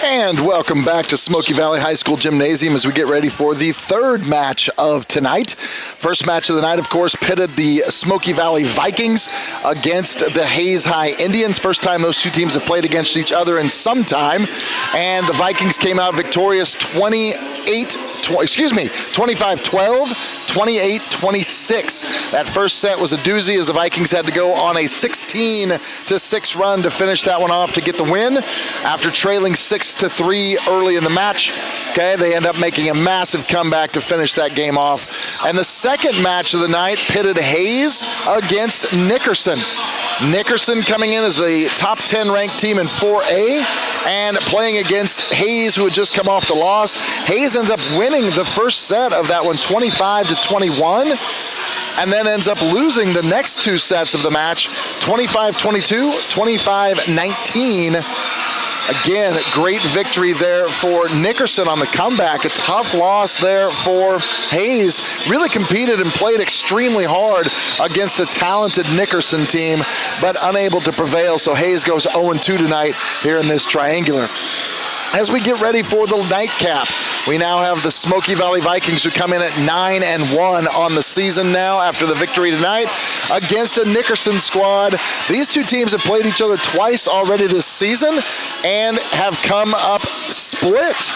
And welcome back to Smoky Valley High School Gymnasium as we get ready for the third match of tonight. First match of the night, of course, pitted the Smoky Valley Vikings against the Hayes High Indians. First time those two teams have played against each other in some time. And the Vikings came out victorious 25-12, 28-26. That first set was a doozy as the Vikings had to go on a 16-6 run to finish that one off to get the win. After trailing 6-3 early in the match, they end up making a massive comeback to finish that game off. And the second match of the night pitted Hayes against Nickerson. Nickerson coming in as the top 10 ranked team in 4A and playing against Hayes, who had just come off the loss. Hayes ends up winning the first set of that one 25-21 and then ends up losing the next two sets of the match 25-22, 25-19. Again, great victory there for Nickerson on the comeback. A tough loss there for Hayes. Really competed and played extremely hard against a talented Nickerson team, but unable to prevail. So Hayes goes 0-2 tonight here in this triangular. As we get ready for the nightcap, we now have the Smoky Valley Vikings, who come in at 9-1 on the season now after the victory tonight against a Nickerson squad. These two teams have played each other twice already this season and have come up split.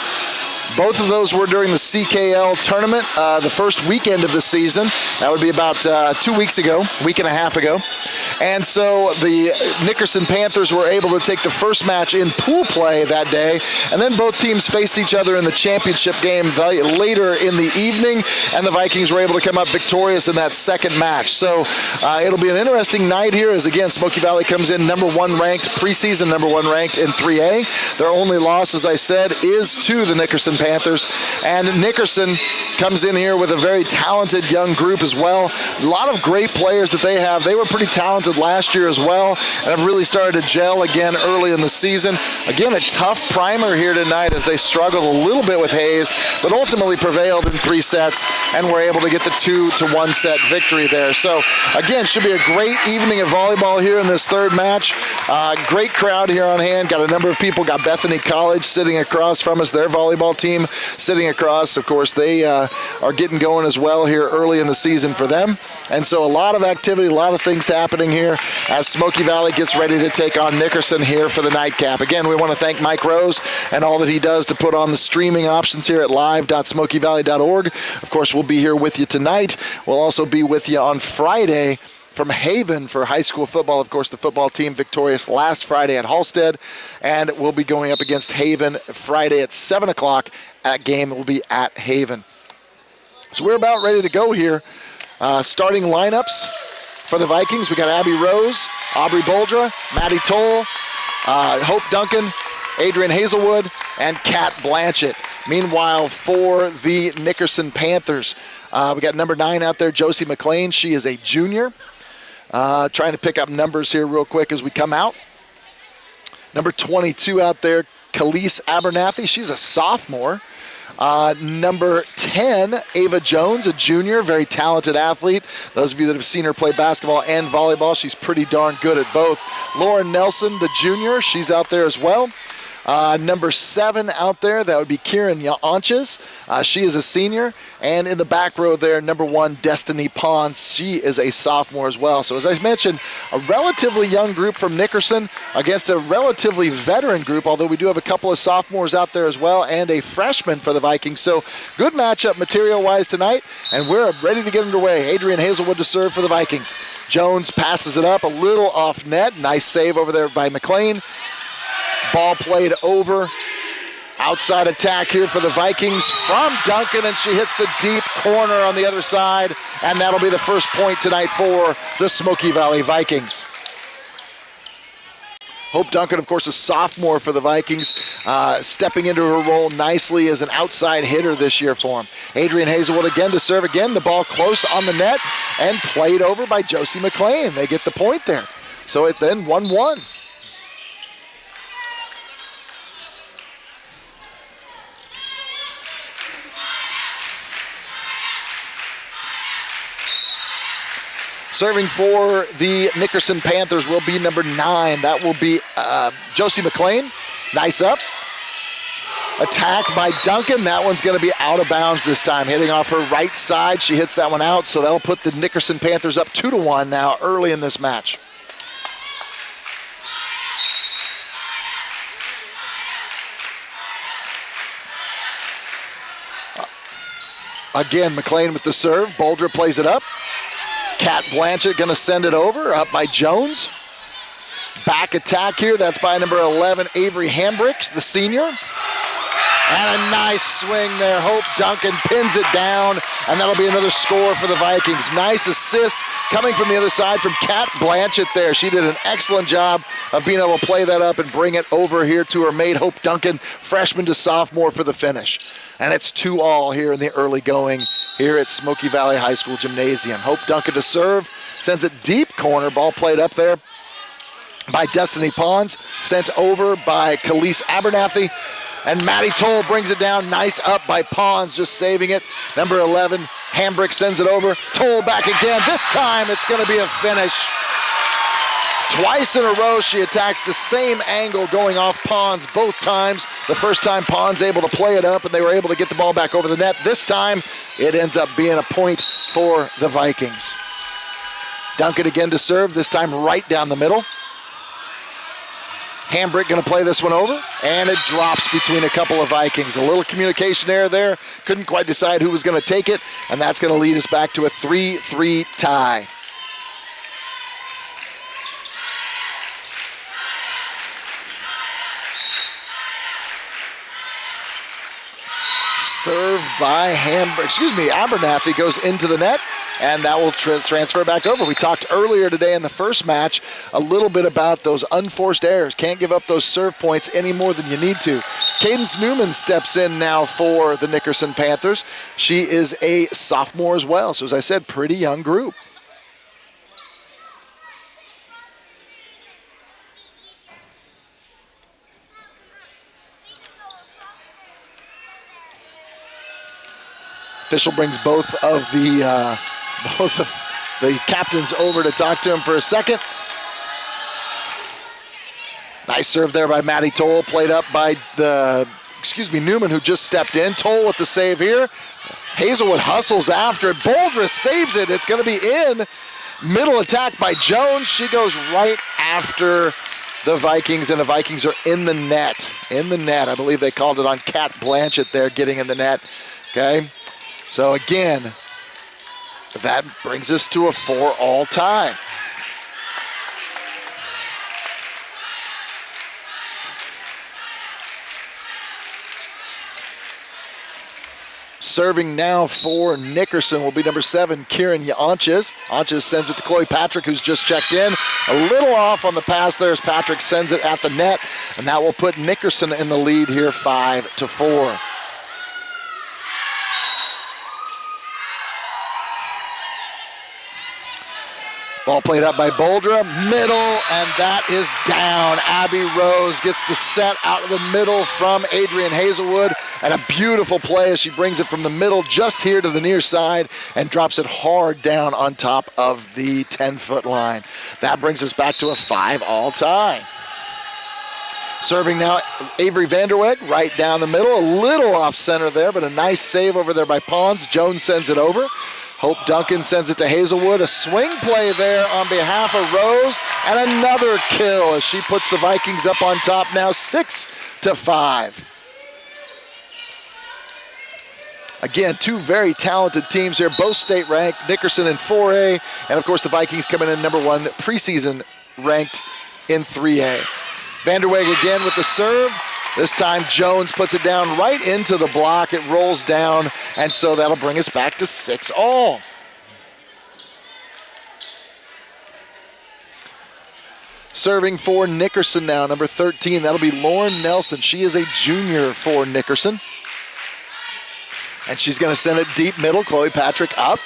Both of those were during the CKL tournament, the first weekend of the season. That would be about 2 weeks ago, week and a half ago. And so the Nickerson Panthers were able to take the first match in pool play that day, and then both teams faced each other in the championship game later in the evening, and the Vikings were able to come up victorious in that second match. So it'll be an interesting night here as, again, Smoky Valley comes in number 1 ranked, preseason number 1 ranked in 3A. Their only loss, as I said, is to the Nickerson Panthers. And Nickerson comes in here with a very talented young group as well. A lot of great players that they have. They were pretty talented last year as well and have really started to gel again early in the season. Again, a tough primer here tonight as they struggled a little bit with Hayes, but ultimately prevailed in 3 sets and were able to get the 2-1 set victory there. So again, should be a great evening of volleyball here in this third match. Great crowd here on hand. Got a number of people. Got Bethany College sitting across from us, their volleyball team sitting across. Of course, they are getting going as well here early in the season for them. And so a lot of activity, a lot of things happening here as Smoky Valley gets ready to take on Nickerson here for the nightcap. Again, we want to thank Mike Rose and all that he does to put on the streaming options here at live.smokyvalley.org. Of course, we'll be here with you tonight. We'll also be with you on Friday from Haven for high school football. Of course, the football team victorious last Friday at Halstead, and we'll be going up against Haven Friday at 7 o'clock. That game will be at Haven. So we're about ready to go here. Starting lineups for the Vikings. We got Abby Rose, Aubrey Boldra, Maddie Toll, Hope Duncan, Adrian Hazelwood, and Kat Blanchett. Meanwhile, for the Nickerson Panthers, we got number 9 out there, Josie McLean. She is a junior. Trying to pick up numbers here real quick as we come out. Number 22 out there, Khalees Abernathy. She's a sophomore. Number 10, Ava Jones, a junior, very talented athlete. Those of you that have seen her play basketball and volleyball, she's pretty darn good at both. Lauren Nelson, the junior, she's out there as well. Number 7 out there, that would be Kieran Yaunches. She is a senior. And in the back row there, number 1, Destiny Pons. She is a sophomore as well. So as I mentioned, a relatively young group from Nickerson against a relatively veteran group, although we do have a couple of sophomores out there as well and a freshman for the Vikings. So good matchup material-wise tonight, and we're ready to get underway. Adrian Hazelwood to serve for the Vikings. Jones passes it up a little off net. Nice save over there by McLean. Ball played over. Outside attack here for the Vikings from Duncan, and she hits the deep corner on the other side, and that'll be the first point tonight for the Smoky Valley Vikings. Hope Duncan, of course, a sophomore for the Vikings, stepping into her role nicely as an outside hitter this year for them. Adrian Hazelwood again to serve again. The ball close on the net and played over by Josie McLean. They get the point there. So it then 1-1. Serving for the Nickerson Panthers will be number 9. That will be Josie McLean. Nice up. attack by Duncan. That one's going to be out of bounds this time, hitting off her right side. She hits that one out, so that'll put the Nickerson Panthers up 2-1 now early in this match. Again, McLean with the serve. Boldra plays it up. Kat Blanchett going to send it over, up by Jones. Back attack here, that's by number 11, Avery Hambrick, the senior. And a nice swing there. Hope Duncan pins it down, and that'll be another score for the Vikings. Nice assist coming from the other side from Kat Blanchett there. She did an excellent job of being able to play that up and bring it over here to her mate, Hope Duncan, freshman to sophomore for the finish. And it's 2-all here in the early going here at Smoky Valley High School Gymnasium. Hope Duncan to serve, sends it deep corner, ball played up there by Destiny Pons, sent over by Khalees Abernathy. And Maddie Toll brings it down, nice up by Pons, just saving it. Number 11, Hambrick sends it over. Toll back again. This time it's going to be a finish. Twice in a row she attacks the same angle going off Pons both times. The first time Pons able to play it up and they were able to get the ball back over the net. This time it ends up being a point for the Vikings. Duncan again to serve, this time right down the middle. Hambrick going to play this one over, and it drops between a couple of Vikings. A little communication error there. Couldn't quite decide who was going to take it, and that's going to lead us back to a 3-3 tie. Served by Abernathy goes into the net, and that will transfer back over. We talked earlier today in the first match a little bit about those unforced errors. Can't give up those serve points any more than you need to. Cadence Newman steps in now for the Nickerson Panthers. She is a sophomore as well, so as I said, pretty young group. Official brings both of the captains over to talk to him for a second. Nice serve there by Maddie Toll, played up by Newman, who just stepped in. Toll with the save here. Hazelwood hustles after it. Boldra saves it. It's going to be in. Middle attack by Jones. She goes right after the Vikings, and the Vikings are in the net. In the net. I believe they called it on Kat Blanchett there, getting in the net. Okay. So again, that brings us to a 4-all tie. Serving now for Nickerson will be number 7, Kieran Anches. Anches sends it to Chloe Patrick, who's just checked in. A little off on the pass there as Patrick sends it at the net, and that will put Nickerson in the lead here 5-4. Ball played up by Boldra, middle, and that is down. Abby Rose gets the set out of the middle from Adrian Hazelwood, and a beautiful play as she brings it from the middle just here to the near side and drops it hard down on top of the 10-foot line. That brings us back to a 5-all tie. Serving now, Avery Vanderweg, right down the middle, a little off center there, but a nice save over there by Pons. Jones sends it over. Hope Duncan sends it to Hazelwood. A swing play there on behalf of Rose, and another kill as she puts the Vikings up on top now 6-5. Again, two very talented teams here, both state ranked, Nickerson in 4A, and of course the Vikings coming in number 1 preseason ranked in 3A. Vanderweg again with the serve. This time Jones puts it down right into the block. It rolls down, and so that'll bring us back to 6-all. Serving for Nickerson now, number 13. That'll be Lauren Nelson. She is a junior for Nickerson. And she's going to send it deep middle. Chloe Patrick up.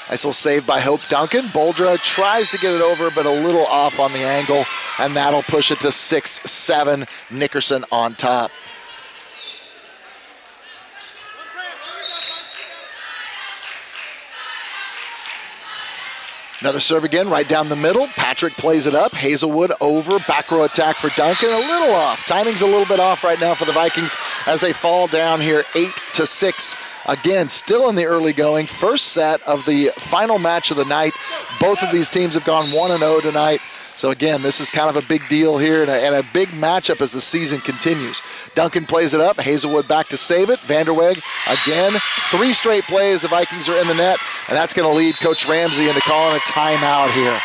Nice little save by Hope Duncan. Boldra tries to get it over, but a little off on the angle, and that'll push it to 6-7. Nickerson on top. Another serve again, right down the middle. Patrick plays it up. Hazelwood over. Back row attack for Duncan. A little off. Timing's a little bit off right now for the Vikings as they fall down here 8-6. Again, still in the early going. First set of the final match of the night. Both of these teams have gone 1-0 tonight. So again, this is kind of a big deal here and a big matchup as the season continues. Duncan plays it up. Hazelwood back to save it. Vanderweg again. 3 straight plays. The Vikings are in the net, and that's going to lead Coach Ramsey into calling a timeout here.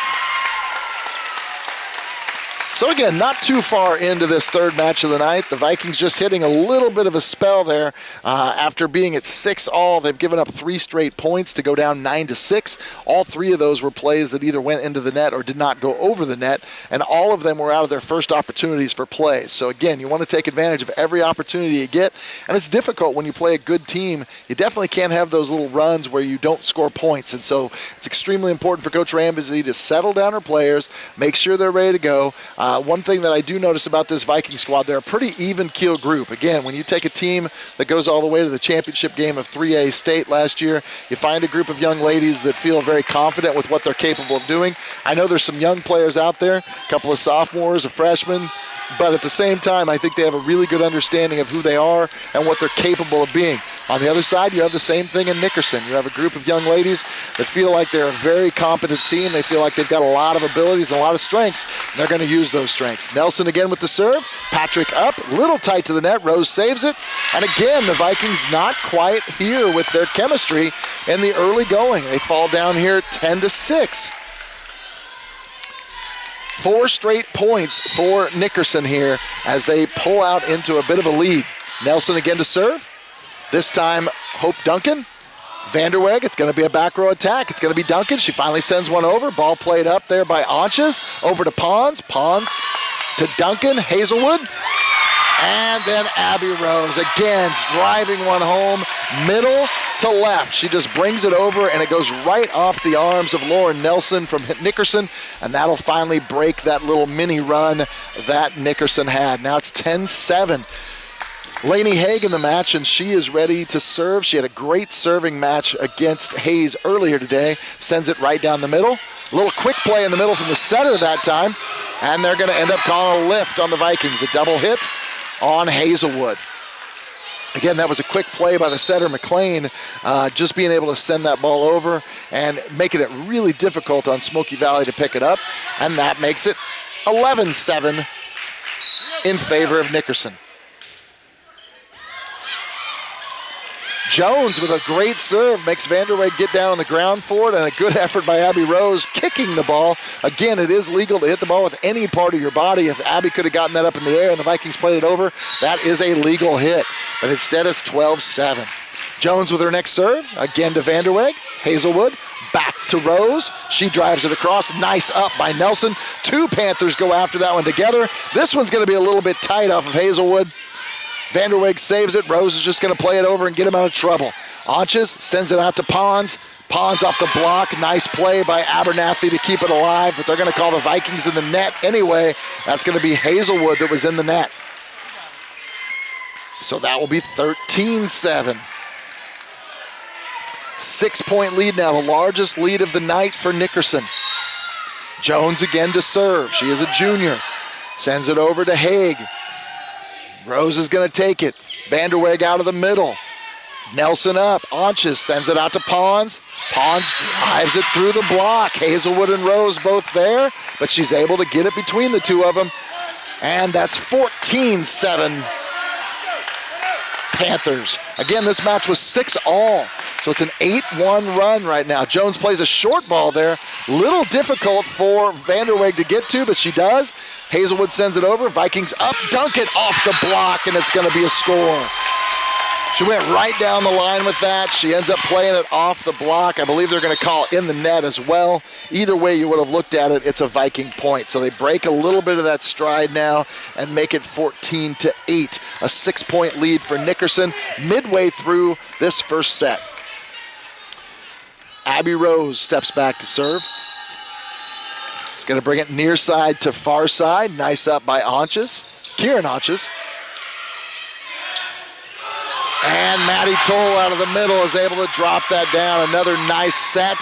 So again, not too far into this third match of the night. The Vikings just hitting a little bit of a spell there. After being at 6-all, they've given up 3 straight points to go down 9-6. All 3 of those were plays that either went into the net or did not go over the net, and all of them were out of their first opportunities for plays. So again, you want to take advantage of every opportunity you get, and it's difficult when you play a good team. You definitely can't have those little runs where you don't score points, and so it's extremely important for Coach Ramsey to settle down her players, make sure they're ready to go. One thing that I do notice about this Viking squad, they're a pretty even-keel group. Again, when you take a team that goes all the way to the championship game of 3A state last year, you find a group of young ladies that feel very confident with what they're capable of doing. I know there's some young players out there, a couple of sophomores, a freshman, but at the same time, I think they have a really good understanding of who they are and what they're capable of being. On the other side, you have the same thing in Nickerson. You have a group of young ladies that feel like they're a very competent team. They feel like they've got a lot of abilities and a lot of strengths. And they're going to use those strengths. Nelson again with the serve. Patrick up, little tight to the net. Rose saves it. And again, the Vikings not quite here with their chemistry in the early going. They fall down here 10-6. 4 straight points for Nickerson here as they pull out into a bit of a lead. Nelson again to serve. This time, Hope Duncan. Vanderweg, it's going to be a back row attack. It's going to be Duncan. She finally sends one over. Ball played up there by Anches. Over to Pons. Pons to Duncan. Hazelwood. And then Abby Rose again driving one home, middle to left. She just brings it over and it goes right off the arms of Lauren Nelson from Nickerson, and that'll finally break that little mini run that Nickerson had. Now it's 10-7. Lainey Haig in the match, and she is ready to serve. She had a great serving match against Hayes earlier today. Sends it right down the middle. A little quick play in the middle from the setter that time, and they're going to end up calling a lift on the Vikings. A double hit on Hazelwood. Again, that was a quick play by the setter, McLean, just being able to send that ball over and making it really difficult on Smoky Valley to pick it up, and that makes it 11-7 in favor of Nickerson. Jones with a great serve makes Vanderweg get down on the ground for it, and a good effort by Abby Rose kicking the ball. Again, it is legal to hit the ball with any part of your body. If Abby could have gotten that up in the air and the Vikings played it over, that is a legal hit. But instead it's 12-7. Jones with her next serve, again to Vanderweg. Hazelwood back to Rose. She drives it across. Nice up by Nelson. 2 Panthers go after that one together. This one's going to be a little bit tight off of Hazelwood. Vanderweg saves it. Rose is just going to play it over and get him out of trouble. Anches sends it out to Pons. Pons off the block. Nice play by Abernathy to keep it alive, but they're going to call the Vikings in the net anyway. That's going to be Hazelwood that was in the net. So that will be 13-7. 6-point lead now, the largest lead of the night for Nickerson. Jones again to serve. She is a junior. Sends it over to Haig. Rose is going to take it. Vanderweg out of the middle. Nelson up. Anches sends it out to Pons. Pons drives it through the block. Hazelwood and Rose both there, but she's able to get it between the two of them. And that's 14-7 Panthers. Again, this match was 6-all. So it's an 8-1 run right now. Jones plays a short ball there. Little difficult for Vanderweg to get to, but she does. Hazelwood sends it over. Vikings up. Duncan off the block, and it's going to be a score. She went right down the line with that. She ends up playing it off the block. I believe they're going to call in the net as well. Either way you would have looked at it, it's a Viking point. So they break a little bit of that stride now and make it 14-8. A 6-point lead for Nickerson midway through this first set. Abby Rose steps back to serve. She's going to bring it near side to far side. Nice up by Anches. Kieran Anches. And Maddie Toll out of the middle is able to drop that down. Another nice set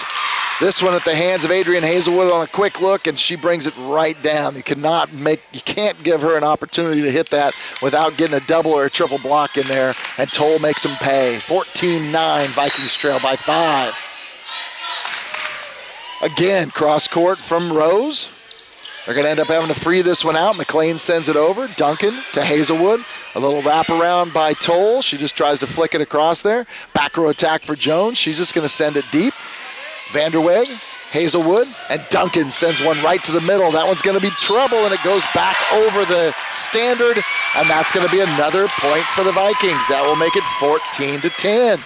This one at the hands of Adrian Hazelwood on a quick look, and she brings it right down. You can't give her an opportunity to hit that without getting a double or a triple block in there, and Toll makes them pay. 14-9, Vikings trail by 5. Again, cross court from Rose. They're going to end up having to free this one out. McLean sends it over. Duncan to Hazelwood. A little wraparound by Toll. She just tries to flick it across there. Back row attack for Jones. She's just going to send it deep. Vanderweg, Hazelwood, and Duncan sends one right to the middle. That one's going to be trouble, and it goes back over the standard, and that's going to be another point for the Vikings. That will make it 14-10.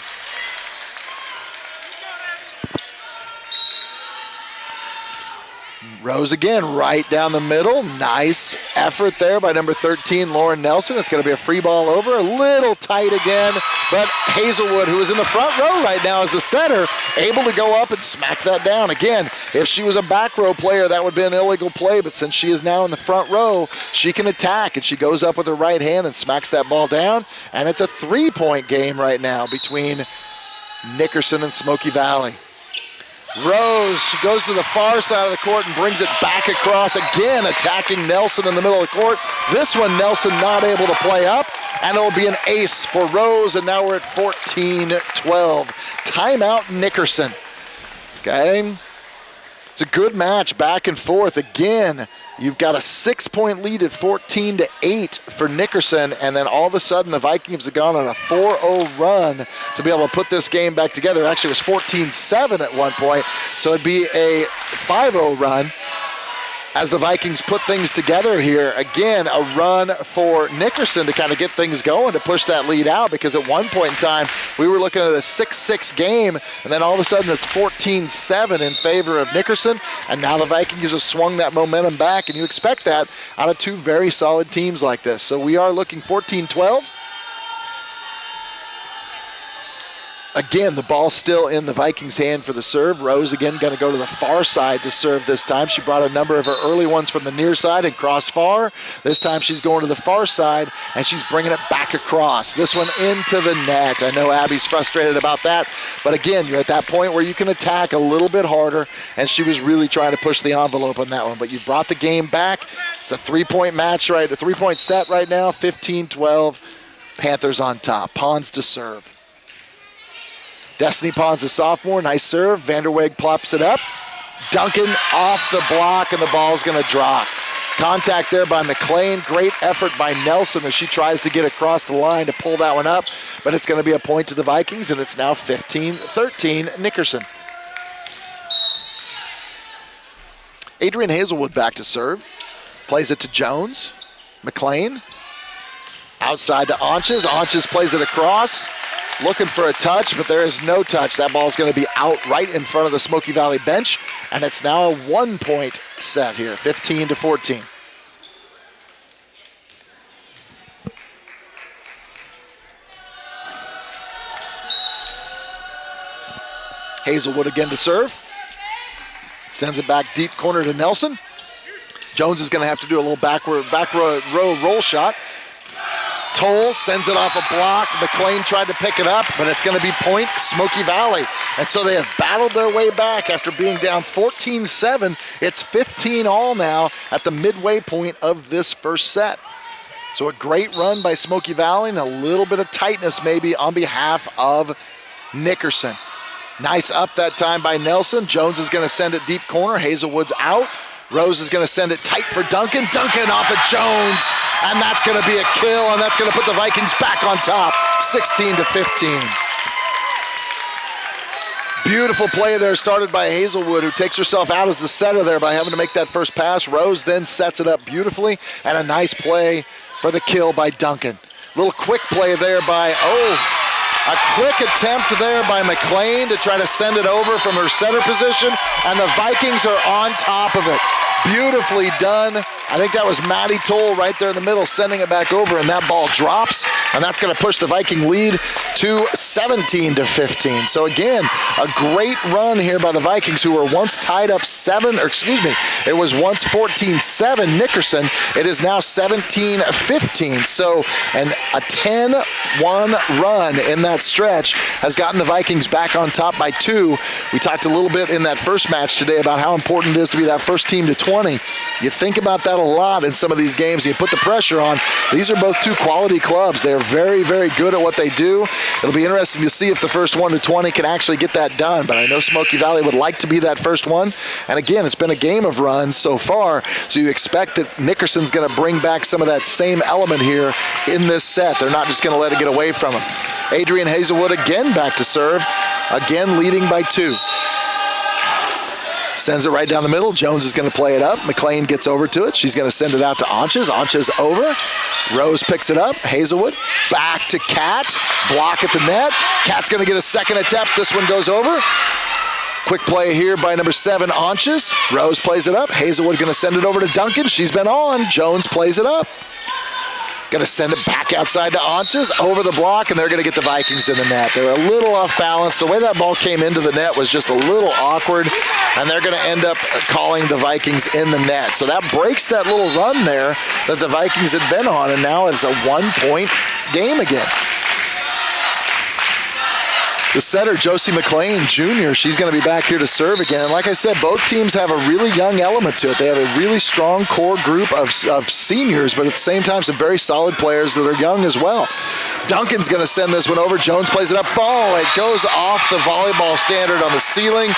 Rose again, right down the middle. Nice effort there by number 13, Lauren Nelson. It's going to be a free ball over. A little tight again, but Hazelwood, who is in the front row right now as the setter, able to go up and smack that down. Again, if she was a back row player, that would be an illegal play, but since she is now in the front row, she can attack, and she goes up with her right hand and smacks that ball down, and it's a 3-point game right now between Nickerson and Smoky Valley. Rose, she goes to the far side of the court and brings it back across again, attacking Nelson in the middle of the court. This one, Nelson not able to play up, and it'll be an ace for Rose, and now we're at 14-12. Timeout, Nickerson. Okay, it's a good match, back and forth. Again, you've got a 6-point lead at 14-8 for Nickerson, and then all of a sudden the Vikings have gone on a 4-0 run to be able to put this game back together. Actually, it was 14-7 at one point, so it'd be a 5-0 run as the Vikings put things together here. Again, a run for Nickerson to kind of get things going, to push that lead out, because at one point in time, we were looking at a 6-6 game, and then all of a sudden it's 14-7 in favor of Nickerson, and now the Vikings have swung that momentum back, and you expect that out of two very solid teams like this. So we are looking 14-12. Again, the ball still in the Vikings' hand for the serve. Rose again going to go to the far side to serve this time. She brought a number of her early ones from the near side and crossed far. This time she's going to the far side, and she's bringing it back across. This one into the net. I know Abby's frustrated about that, but again, you're at that point where you can attack a little bit harder, and she was really trying to push the envelope on that one. But you brought the game back. It's a 3-point match, right? A 3-point set right now, 15-12. Panthers on top. Pons to serve. Destiny Pons, a sophomore, nice serve. Vanderweg plops it up. Duncan off the block, and the ball's going to drop. Contact there by McLean. Great effort by Nelson as she tries to get across the line to pull that one up, but it's going to be a point to the Vikings, and it's now 15-13 Nickerson. Adrian Hazelwood back to serve. Plays it to Jones. McLean. Outside to Anches. Anches plays it across. Looking for a touch, but there is no touch. That ball's going to be out right in front of the Smoky Valley bench, and it's now a 1-point set here, 15-14. Hazelwood again to serve. Sends it back deep corner to Nelson. Jones is going to have to do a little back row roll shot. Toll sends it off a block. McLean tried to pick it up, but it's going to be point Smoky Valley. And so they have battled their way back after being down 14-7. It's 15-all now at the midway point of this first set. So a great run by Smoky Valley, and a little bit of tightness maybe on behalf of Nickerson. Nice up that time by Nelson. Jones is going to send it deep corner. Hazelwood's out. Rose is going to send it tight for Duncan. Duncan off of Jones, and that's going to be a kill, and that's going to put the Vikings back on top, 16-15. Beautiful play there, started by Hazelwood, who takes herself out as the setter there by having to make that first pass. Rose then sets it up beautifully, and a nice play for the kill by Duncan. Little quick play there by, a quick attempt there by McLean to try to send it over from her center position, and the Vikings are on top of it. Beautifully done. I think that was Maddie Toll right there in the middle sending it back over, and that ball drops, and that's going to push the Viking lead to 17-15. So again, a great run here by the Vikings, who were once tied up it was once 14-7 Nickerson. It is now 17-15. So a 10-1 run in that stretch has gotten the Vikings back on top by 2. We talked a little bit in that first match today about how important it is to be that first team to 20. You think about that a lot in some of these games. You put the pressure on. These are both two quality clubs. They're very, very good at what they do. It'll be interesting to see if the first 1 to 20 can actually get that done, but I know Smoky Valley would like to be that first one. And again, it's been a game of runs so far, so you expect that Nickerson's going to bring back some of that same element here in this set. They're not just going to let it get away from them. Adrian Hazelwood again back to serve, again leading by 2. Sends it right down the middle. Jones is going to play it up. McLean gets over to it. She's going to send it out to Anches. Anches over. Rose picks it up. Hazelwood back to Kat. Block at the net. Kat's going to get a second attempt. This one goes over. Quick play here by number 7, Anches. Rose plays it up. Hazelwood going to send it over to Duncan. She's been on. Jones plays it up. Going to send it back outside to Anches, over the block, and they're going to get the Vikings in the net. They're a little off balance. The way that ball came into the net was just a little awkward, and they're going to end up calling the Vikings in the net. So that breaks that little run there that the Vikings had been on, and now it's a 1-point game again. The setter, Josie McLean Jr., she's going to be back here to serve again. And like I said, both teams have a really young element to it. They have a really strong core group of seniors, but at the same time, some very solid players that are young as well. Duncan's going to send this one over. Jones plays it up. Oh, it goes off the volleyball standard on the ceiling.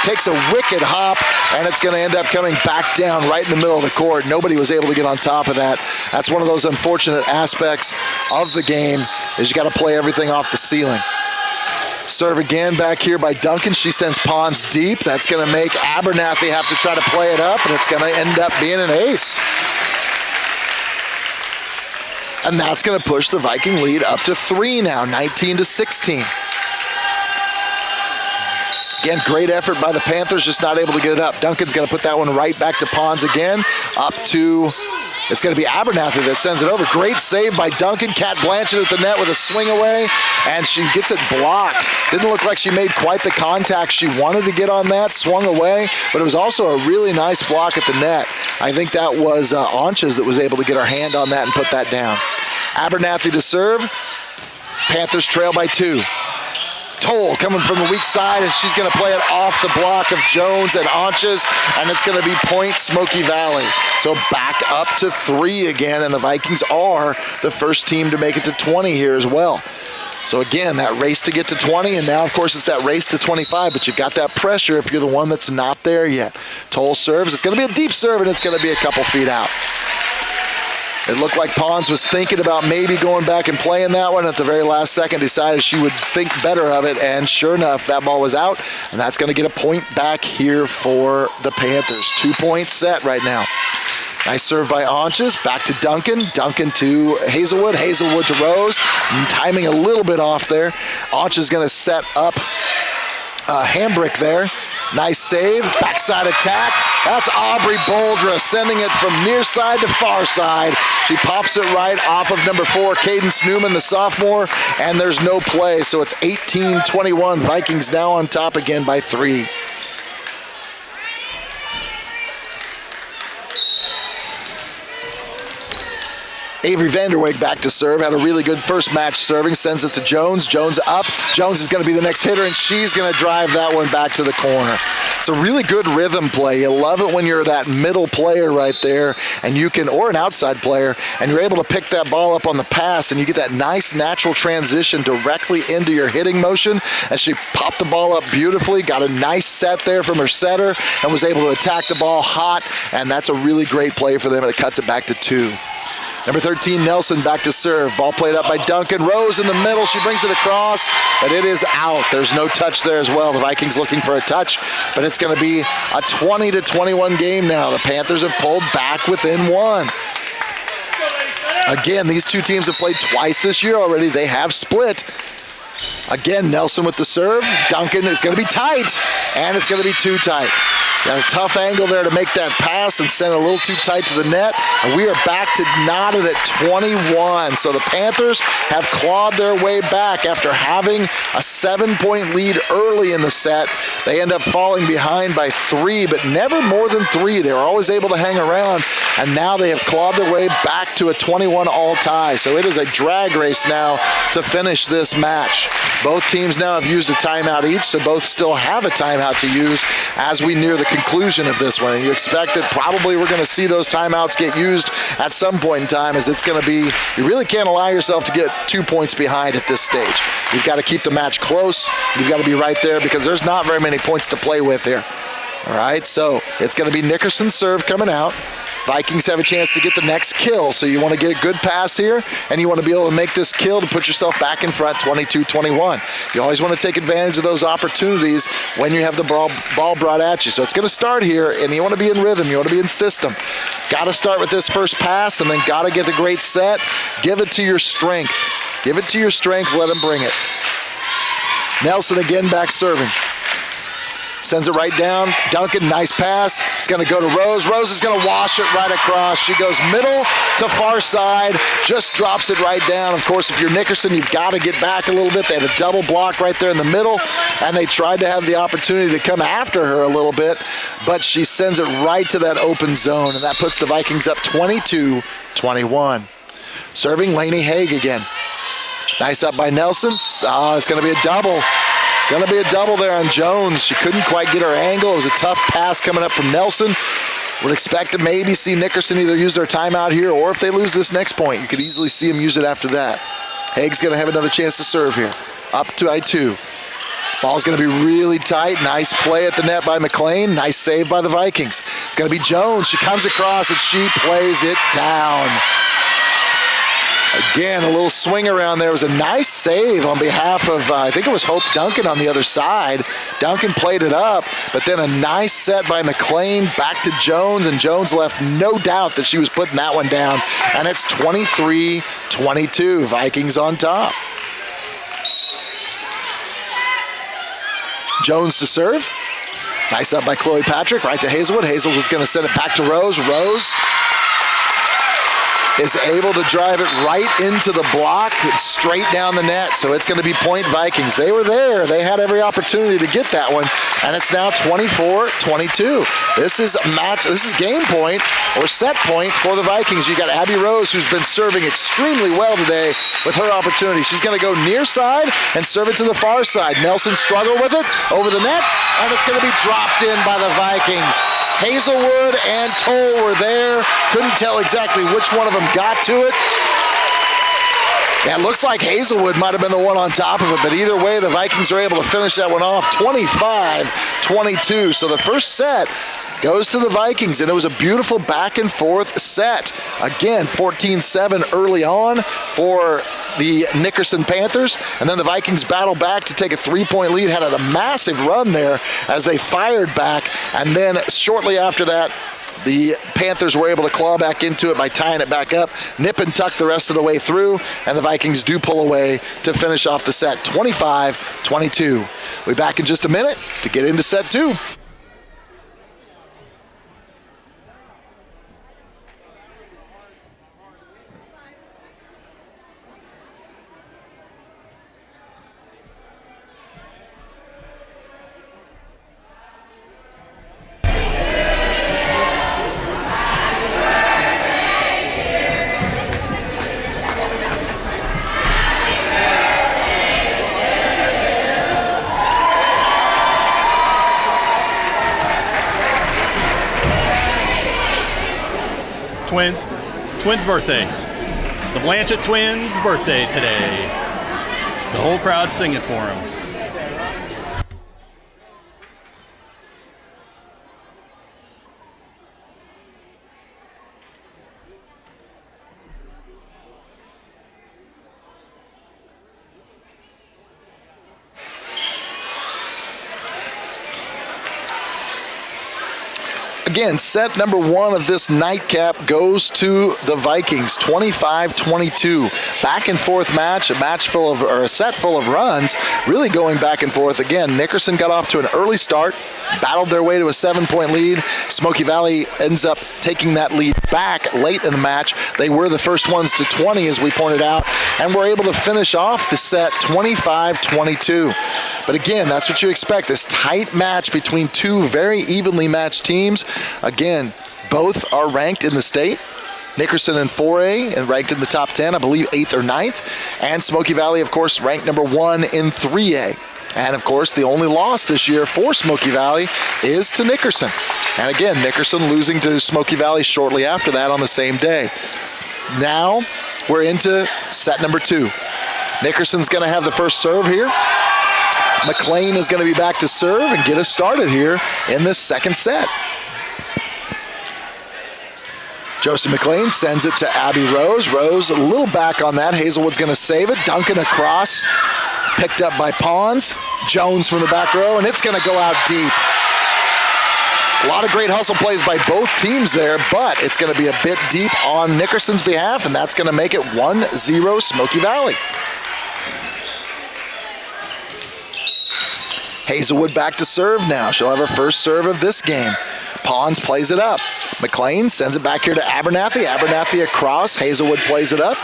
Takes a wicked hop, and it's going to end up coming back down right in the middle of the court. Nobody was able to get on top of that. That's one of those unfortunate aspects of the game, is you got to play everything off the ceiling. Serve again back here by Duncan. She sends Pons deep. That's going to make Abernathy have to try to play it up, and it's going to end up being an ace. And that's going to push the Viking lead up to 3 now, 19-16. Again, great effort by the Panthers, just not able to get it up. Duncan's going to put that one right back to Pons again, up to, it's going to be Abernathy that sends it over. Great save by Duncan. Kat Blanchett at the net with a swing away, and she gets it blocked. Didn't look like she made quite the contact she wanted to get on that, swung away, but it was also a really nice block at the net. I think that was Anches that was able to get her hand on that and put that down. Abernathy to serve. Panthers trail by 2. Toll coming from the weak side, and she's going to play it off the block of Jones and Anches, and it's going to be point Smoky Valley. So back up to 3 again, and the Vikings are the first team to make it to 20 here as well. So again, that race to get to 20, and now of course it's that race to 25, but you've got that pressure if you're the one that's not there yet. Toll serves. It's going to be a deep serve, and it's going to be a couple feet out. It looked like Pons was thinking about maybe going back and playing that one. At the very last second, decided she would think better of it, and sure enough, that ball was out, and that's going to get a point back here for the Panthers. 2-point set right now. Nice serve by Anches. Back to Duncan. Duncan to Hazelwood. Hazelwood to Rose. Timing a little bit off there. Anches is going to set up Hambrick there. Nice save, backside attack. That's Aubrey Boldra sending it from near side to far side. She pops it right off of number 4, Cadence Newman, the sophomore, and there's no play. So it's 18-21. Vikings now on top again by 3. Avery Vanderweg back to serve. Had a really good first match serving. Sends it to Jones. Jones up. Jones is going to be the next hitter, and she's going to drive that one back to the corner. It's a really good rhythm play. You love it when you're that middle player right there, and you can, or an outside player, and you're able to pick that ball up on the pass, and you get that nice natural transition directly into your hitting motion. And she popped the ball up beautifully, got a nice set there from her setter, and was able to attack the ball hot, and that's a really great play for them, and it cuts it back to 2. Number 13, Nelson, back to serve. Ball played up by Duncan. Rose in the middle. She brings it across, but it is out. There's no touch there as well. The Vikings looking for a touch, but it's going to be a 20-21 game now. The Panthers have pulled back within 1. Again, these two teams have played twice this year already. They have split. Again, Nelson with the serve. Duncan, it's going to be tight, and it's going to be too tight. Got a tough angle there to make that pass and send it a little too tight to the net. And we are back to knotted at 21. So the Panthers have clawed their way back after having a 7-point lead early in the set. They end up falling behind by 3, but never more than 3. They were always able to hang around, and now they have clawed their way back to a 21-all tie. So it is a drag race now to finish this match. Both teams now have used a timeout each, so both still have a timeout to use as we near the conclusion of this one. And you expect that probably we're going to see those timeouts get used at some point in time, as it's going to be, you really can't allow yourself to get 2 points behind at this stage. You've got to keep the match close. You've got to be right there because there's not very many points to play with here. All right, so it's going to be Nickerson's serve coming out. Vikings have a chance to get the next kill, so you want to get a good pass here, and you want to be able to make this kill to put yourself back in front 22-21. You always want to take advantage of those opportunities when you have the ball brought at you. So it's going to start here, and you want to be in rhythm. You want to be in system. Got to start with this first pass, and then got to get the great set. Give it to your strength. Give it to your strength. Let him bring it. Nelson again back serving. Sends it right down. Duncan, nice pass. It's going to go to Rose. Rose is going to wash it right across. She goes middle to far side, just drops it right down. Of course, if you're Nickerson, you've got to get back a little bit. They had a double block right there in the middle, and they tried to have the opportunity to come after her a little bit, but she sends it right to that open zone, and that puts the Vikings up 22-21. Serving Lainey Haig again. Nice up by Nelson. It's going to be a double. It's going to be a double there on Jones. She couldn't quite get her angle. It was a tough pass coming up from Nelson. Would expect to maybe see Nickerson either use their timeout here, or if they lose this next point, you could easily see them use it after that. Haig's going to have another chance to serve here. Up to I2. Ball's going to be really tight. Nice play at the net by McLean. Nice save by the Vikings. It's going to be Jones. She comes across and she plays it down. Again, a little swing around there. It was a nice save on behalf of, I think it was Hope Duncan on the other side. Duncan played it up, but then a nice set by McLean back to Jones, and Jones left no doubt that she was putting that one down. And it's 23-22, Vikings on top. Jones to serve. Nice up by Chloe Patrick, right to Hazelwood. Hazelwood's going to send it back to Rose. Rose is able to drive it right into the block, straight down the net, so it's going to be point Vikings. They were there. They had every opportunity to get that one, and it's now 24-22. This is game point or set point for the Vikings. You got Abby Rose, who's been serving extremely well today with her opportunity. She's going to go near side and serve it to the far side. Nelson struggled with it over the net, and it's going to be dropped in by the Vikings. Hazelwood and Toll were there. Couldn't tell exactly which one of them got to it. Yeah, it looks like Hazelwood might have been the one on top of it, but either way, the Vikings are able to finish that one off 25-22. So the first set goes to the Vikings, and it was a beautiful back and forth set. Again, 14-7 early on for the Nickerson Panthers, and then the Vikings battled back to take a 3-point lead, had a massive run there as they fired back, and then shortly after that, the Panthers were able to claw back into it by tying it back up, nip and tuck the rest of the way through, and the Vikings do pull away to finish off the set 25-22. We'll be back in just a minute to get into set 2. Twins birthday. The Blanchett twins birthday today. The whole crowd singing for them. Again, set number 1 of this nightcap goes to the Vikings, 25-22. Back and forth match, a set full of runs, really going back and forth. Again, Nickerson got off to an early start, battled their way to a 7-point lead. Smoky Valley ends up taking that lead back late in the match. They were the first ones to 20, as we pointed out, and were able to finish off the set 25-22. But again, that's what you expect, this tight match between two very evenly matched teams. Again, both are ranked in the state. Nickerson in 4A and ranked in the top 10, I believe 8th or 9th. And Smoky Valley, of course, ranked number 1 in 3A. And of course, the only loss this year for Smoky Valley is to Nickerson. And again, Nickerson losing to Smoky Valley shortly after that on the same day. Now we're into set number 2. Nickerson's going to have the first serve here. McLean is going to be back to serve and get us started here in this second set. Josie McLean sends it to Abby Rose. Rose a little back on that. Hazelwood's going to save it. Duncan across. Picked up by Pons. Jones from the back row, and it's going to go out deep. A lot of great hustle plays by both teams there, but it's going to be a bit deep on Nickerson's behalf, and that's going to make it 1-0 Smoky Valley. Hazelwood back to serve now. She'll have her first serve of this game. Pons plays it up. McLean sends it back here to Abernathy. Abernathy across. Hazelwood plays it up.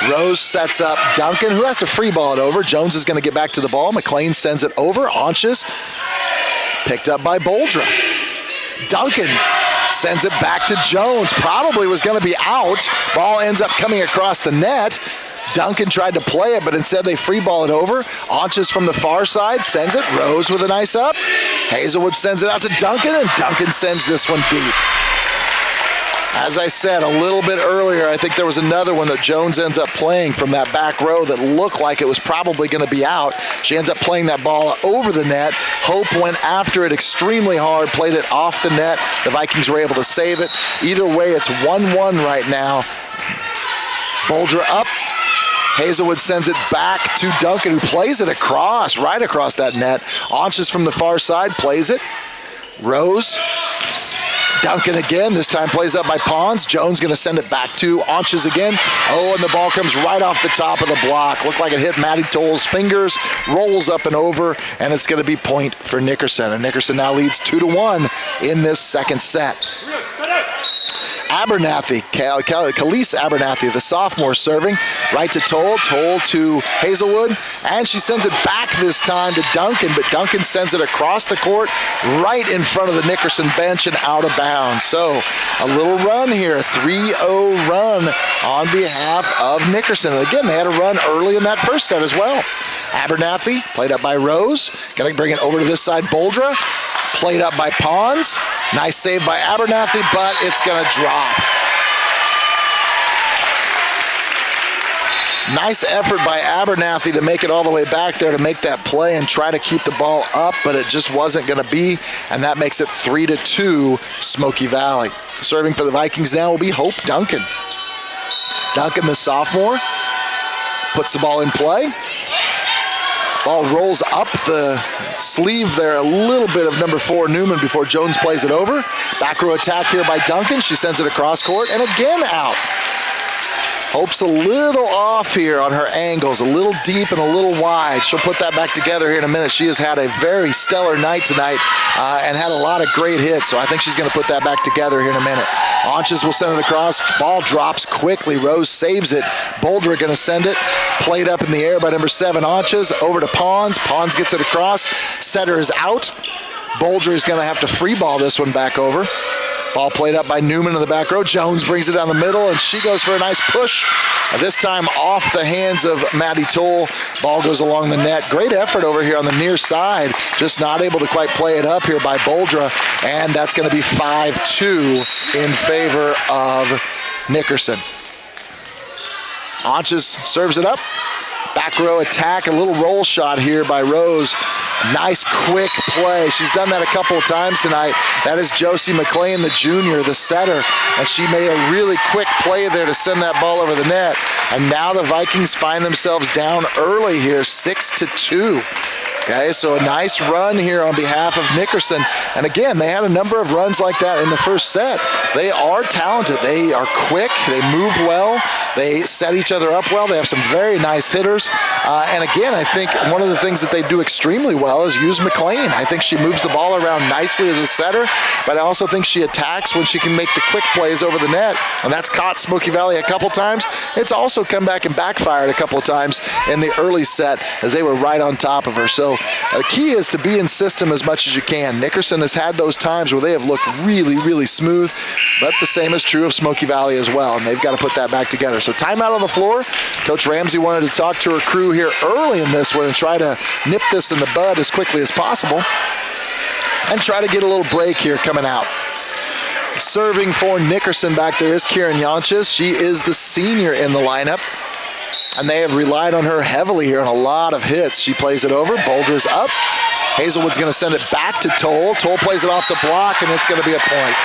Rose sets up Duncan, who has to free ball it over. Jones is going to get back to the ball. McLean sends it over. Anches picked up by Boldra. Duncan sends it back to Jones. Probably was going to be out. Ball ends up coming across the net. Duncan tried to play it, but instead they free ball it over. Anches from the far side sends it. Rose with a nice up. Hazelwood sends it out to Duncan, and Duncan sends this one deep. As I said a little bit earlier, I think there was another one that Jones ends up playing from that back row that looked like it was probably going to be out. She ends up playing that ball over the net. Hope went after it extremely hard, played it off the net. The Vikings were able to save it. Either way, it's 1-1 right now. Boldra up. Hazelwood sends it back to Duncan, who plays it across, right across that net. Anches from the far side plays it. Rose. Duncan again, this time plays up by Pons. Jones going to send it back to Anches again. Oh, and the ball comes right off the top of the block. Looked like it hit Maddie Toll's fingers, rolls up and over, and it's going to be point for Nickerson. And Nickerson now leads 2-1 in this second set. Abernathy, Khalees Abernathy, the sophomore, serving right to Toll, Toll to Hazelwood, and she sends it back this time to Duncan, but Duncan sends it across the court right in front of the Nickerson bench and out of bounds. So a little run here, 3-0 run on behalf of Nickerson. And again, they had a run early in that first set as well. Abernathy, played up by Rose, going to bring it over to this side, Boldra. Played up by Pons. Nice save by Abernathy, but it's going to drop. Nice effort by Abernathy to make it all the way back there to make that play and try to keep the ball up, but it just wasn't going to be, and that makes it 3-2 Smoky Valley. Serving for the Vikings now will be Hope Duncan. Duncan, the sophomore, puts the ball in play. Ball rolls up the sleeve there, a little bit of number 4, Newman, before Jones plays it over. Back row attack here by Duncan. She sends it across court, and again out. Hope's a little off here on her angles, a little deep and a little wide. She'll put that back together here in a minute. She has had a very stellar night tonight and had a lot of great hits, so I think she's going to put that back together here in a minute. Anches will send it across. Ball drops quickly. Rose saves it. Boldra going to send it. Played up in the air by number 7, Anches. Over to Pons. Pons gets it across. Setter is out. Boldra is going to have to free ball this one back over. Ball played up by Newman in the back row. Jones brings it down the middle, and she goes for a nice push. This time off the hands of Maddie Toll. Ball goes along the net. Great effort over here on the near side. Just not able to quite play it up here by Boldra, and that's going to be 5-2 in favor of Nickerson. Anches serves it up. Back row attack, a little roll shot here by Rose. Nice quick play. She's done that a couple of times tonight. That is Josie McLean, the junior, the setter, and she made a really quick play there to send that ball over the net. And now the Vikings find themselves down early here, 6-2. Okay, so a nice run here on behalf of Nickerson. And again, they had a number of runs like that in the first set. They are talented. They are quick. They move well. They set each other up well. They have some very nice hitters. And again, I think one of the things that they do extremely well is use McLean. I think she moves the ball around nicely as a setter, but I also think she attacks when she can make the quick plays over the net. And that's caught Smoky Valley a couple times. It's also come back and backfired a couple of times in the early set as they were right on top of her. So the key is to be in system as much as you can. Nickerson has had those times where they have looked really, really smooth, but the same is true of Smoky Valley as well, and they've got to put that back together. So timeout on the floor. Coach Ramsey wanted to talk to her crew here early in this one and try to nip this in the bud as quickly as possible and try to get a little break here coming out. Serving for Nickerson back there is Kieran Yanchis. She is the senior in the lineup, and they have relied on her heavily here on a lot of hits. She plays it over. Boulder's up. Hazelwood's going to send it back to Toll. Toll plays it off the block, and it's going to be a point.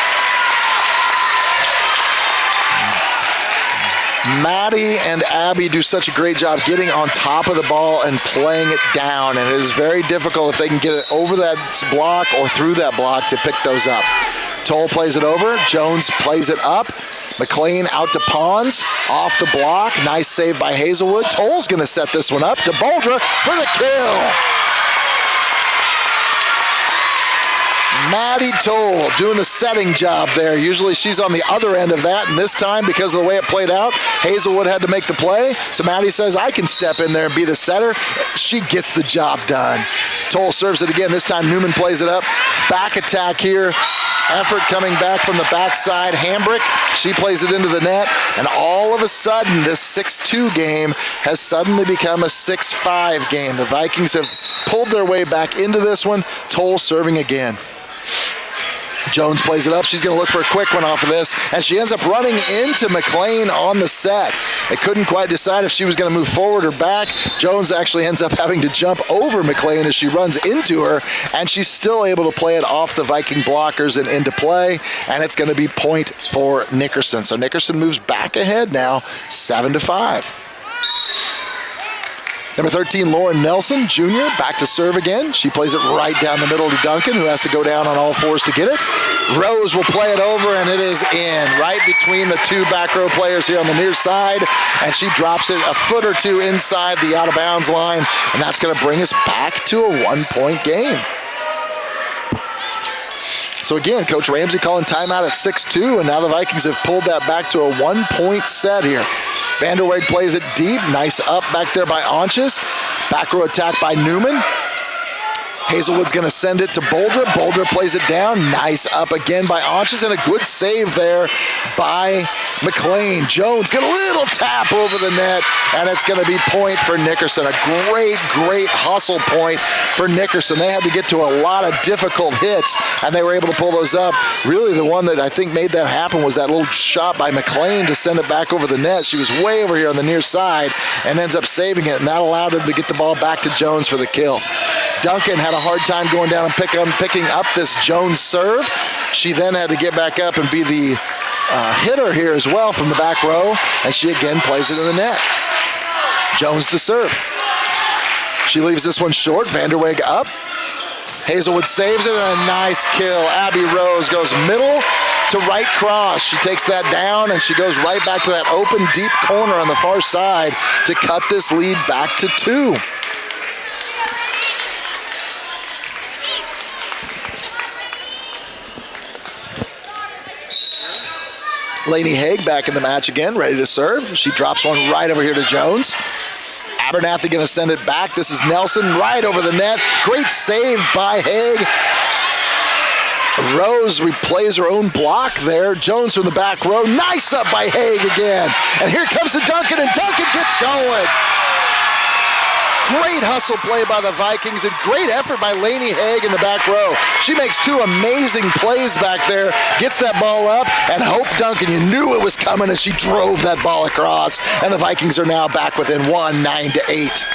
Maddie and Abby do such a great job getting on top of the ball and playing it down, and it is very difficult if they can get it over that block or through that block to pick those up. Toll plays it over. Jones plays it up. McLean out to Pons, off the block. Nice save by Hazelwood. Toll's going to set this one up to Boldra for the kill. Maddie Toll doing the setting job there. Usually she's on the other end of that, and this time, because of the way it played out, Hazelwood had to make the play. So Maddie says, I can step in there and be the setter. She gets the job done. Toll serves it again. This time Newman plays it up. Back attack here. Effort coming back from the backside. Hambrick, she plays it into the net, and all of a sudden this 6-2 game has suddenly become a 6-5 game. The Vikings have pulled their way back into this one. Toll serving again. Jones plays it up. She's going to look for a quick one off of this, and she ends up running into McLean on the set. They couldn't quite decide if she was going to move forward or back. Jones actually ends up having to jump over McLean as she runs into her, and she's still able to play it off the Viking blockers and into play, and it's going to be point for Nickerson. So Nickerson moves back ahead now, 7-5. Number 13, Lauren Nelson, Jr., back to serve again. She plays it right down the middle to Duncan, who has to go down on all fours to get it. Rose will play it over, and it is in, right between the two back row players here on the near side, and she drops it a foot or two inside the out-of-bounds line, and that's going to bring us back to a one-point game. So again, Coach Ramsey calling timeout at 6-2, and now the Vikings have pulled that back to a one-point set here. Vanderweg plays it deep. Nice up back there by Anches. Back row attack by Newman. Hazelwood's going to send it to Boldra. Boldra plays it down. Nice up again by Anches, and a good save there by McLean. Jones get a little tap over the net, and it's going to be point for Nickerson. A great, great hustle point for Nickerson. They had to get to a lot of difficult hits, and they were able to pull those up. Really, the one that I think made that happen was that little shot by McLean to send it back over the net. She was way over here on the near side and ends up saving it, and that allowed him to get the ball back to Jones for the kill. Duncan had a hard time going down and picking up this Jones serve. She then had to get back up and be the hitter here as well from the back row, and she again plays it in the net. Jones to serve. She leaves this one short. Vanderweg up. Hazelwood saves it, and a nice kill. Abby Rose goes middle to right cross. She takes that down, and she goes right back to that open deep corner on the far side to cut this lead back to 2. Lainey Haig back in the match again, ready to serve. She drops one right over here to Jones. Abernathy going to send it back. This is Nelson right over the net. Great save by Haig. Rose replays her own block there. Jones from the back row. Nice up by Haig again. And here comes the Duncan, and Duncan gets going. Great hustle play by the Vikings, and great effort by Lainey Haig in the back row. She makes 2 amazing plays back there, gets that ball up, and Hope Duncan, you knew it was coming as she drove that ball across, and the Vikings are now back within 1, 9-8.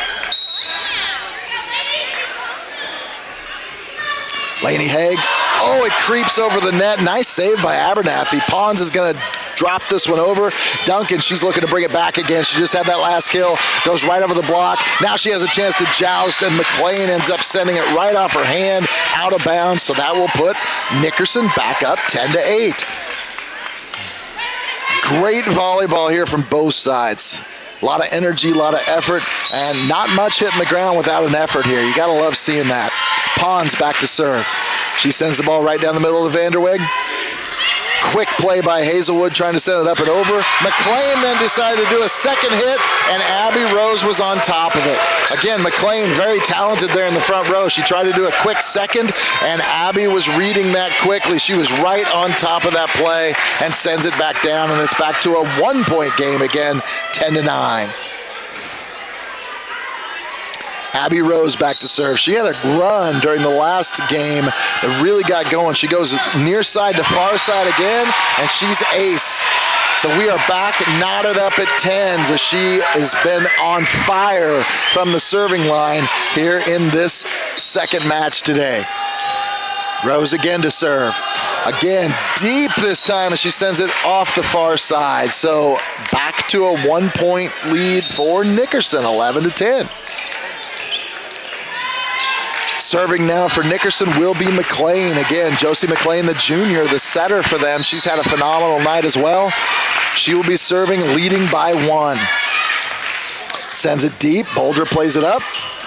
Lainey Haig, oh, it creeps over the net. Nice save by Abernathy. Pons is going to dropped this one over. Duncan, she's looking to bring it back again. She just had that last kill, goes right over the block. Now she has a chance to joust, and McLean ends up sending it right off her hand, out of bounds, so that will put Nickerson back up 10-8. Great volleyball here from both sides. A lot of energy, a lot of effort, and not much hitting the ground without an effort here. You gotta love seeing that. Pons back to serve. She sends the ball right down the middle of Vanderweg. Quick play by Hazelwood trying to send it up and over. McLean then decided to do a second hit, and Abby Rose was on top of it. Again, McLean very talented there in the front row. She tried to do a quick second, and Abby was reading that quickly. She was right on top of that play and sends it back down, and it's back to a 1-point game again, 10-9. Abby Rose back to serve. She had a run during the last game that really got going. She goes near side to far side again, and she's ace. So we are back knotted up at 10s as she has been on fire from the serving line here in this second match today. Rose again to serve. Again, deep this time as she sends it off the far side. So back to a 1-point lead for Nickerson, 11-10. Serving now for Nickerson will be McLean. Again, Josie McLean, the junior, the setter for them. She's had a phenomenal night as well. She will be serving, leading by 1. Sends it deep. Boulder plays it up.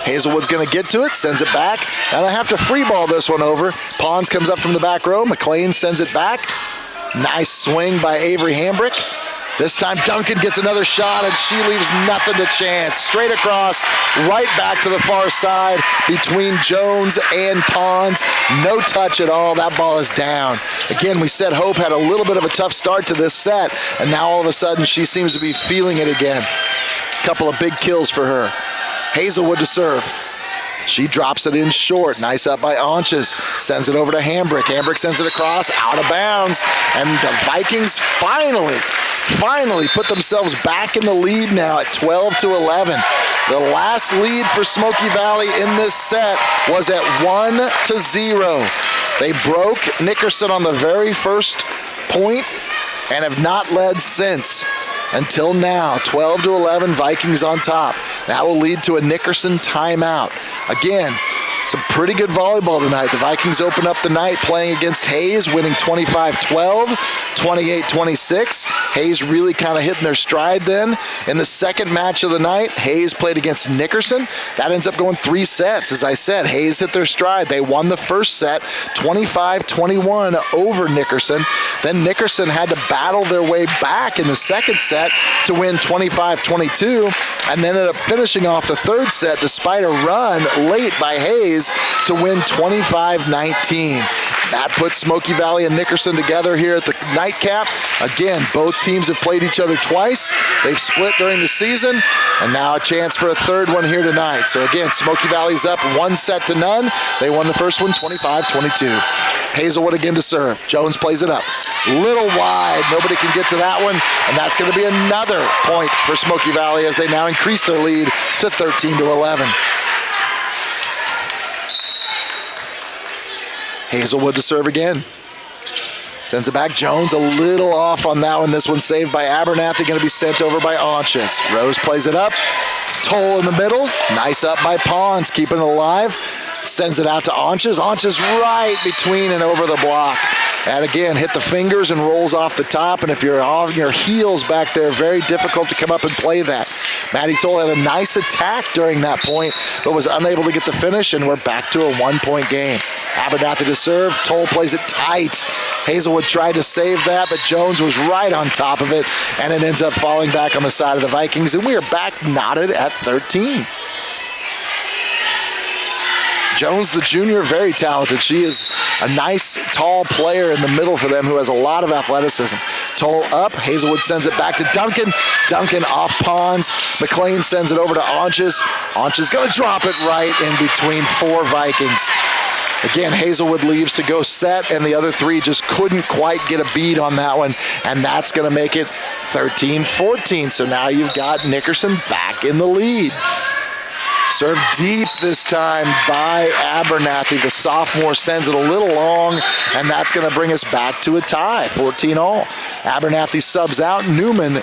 Hazelwood's going to get to it, sends it back. And I have to free ball this one over. Pons comes up from the back row. McLean sends it back. Nice swing by Avery Hambrick. This time Duncan gets another shot, and she leaves nothing to chance. Straight across, right back to the far side between Jones and Pons. No touch at all. That ball is down. Again, we said Hope had a little bit of a tough start to this set, and now all of a sudden she seems to be feeling it again. Couple of big kills for her. Hazelwood to serve. She drops it in short. Nice up by Onches. Sends it over to Hambrick. Hambrick sends it across, out of bounds. And the Vikings finally put themselves back in the lead now at 12-11. The last lead for Smoky Valley in this set was at 1-0. They broke Nickerson on the very first point and have not led since. Until now, 12-11, Vikings on top. That will lead to a Nickerson timeout. Again, some pretty good volleyball tonight. The Vikings open up the night playing against Hayes, winning 25-12, 28-26. Hayes really kind of hitting their stride then. In the second match of the night, Hayes played against Nickerson. That ends up going 3 sets. As I said, Hayes hit their stride. They won the first set, 25-21 over Nickerson. Then Nickerson had to battle their way back in the second set to win 25-22, and then ended up finishing off the third set despite a run late by Hayes to win 25-19. That puts Smoky Valley and Nickerson together here at the nightcap. Again, both teams have played each other twice. They've split during the season, and now a chance for a third one here tonight. So again, Smoky Valley's up 1-0. They won the first one 25-22. Hazelwood again to serve. Jones plays it up. Little wide. Nobody can get to that one, and that's going to be another point for Smoky Valley as they now increase their lead to 13-11. Hazelwood to serve again. Sends it back. Jones a little off on that one. This one saved by Abernathy, going to be sent over by Onches. Rose plays it up. Toll in the middle. Nice up by Pons, keeping it alive. Sends it out to Onches. Onches right between and over the block. And again, hit the fingers and rolls off the top. And if you're on your heels back there, very difficult to come up and play that. Maddie Toll had a nice attack during that point, but was unable to get the finish, and we're back to a 1-point game. Abernathy to serve. Toll plays it tight. Hazelwood tried to save that, but Jones was right on top of it, and it ends up falling back on the side of the Vikings, and we are back knotted at 13. Jones, the junior, very talented. She is a nice, tall player in the middle for them who has a lot of athleticism. Toll up. Hazelwood sends it back to Duncan. Duncan off Pons. McLean sends it over to Onches. Onches going to drop it right in between 4 Vikings. Again, Hazelwood leaves to go set, and the other 3 just couldn't quite get a bead on that one, and that's going to make it 13-14. So now you've got Nickerson back in the lead. Serve deep this time by Abernathy. The sophomore sends it a little long, and that's going to bring us back to a tie, 14 all. Abernathy subs out. Newman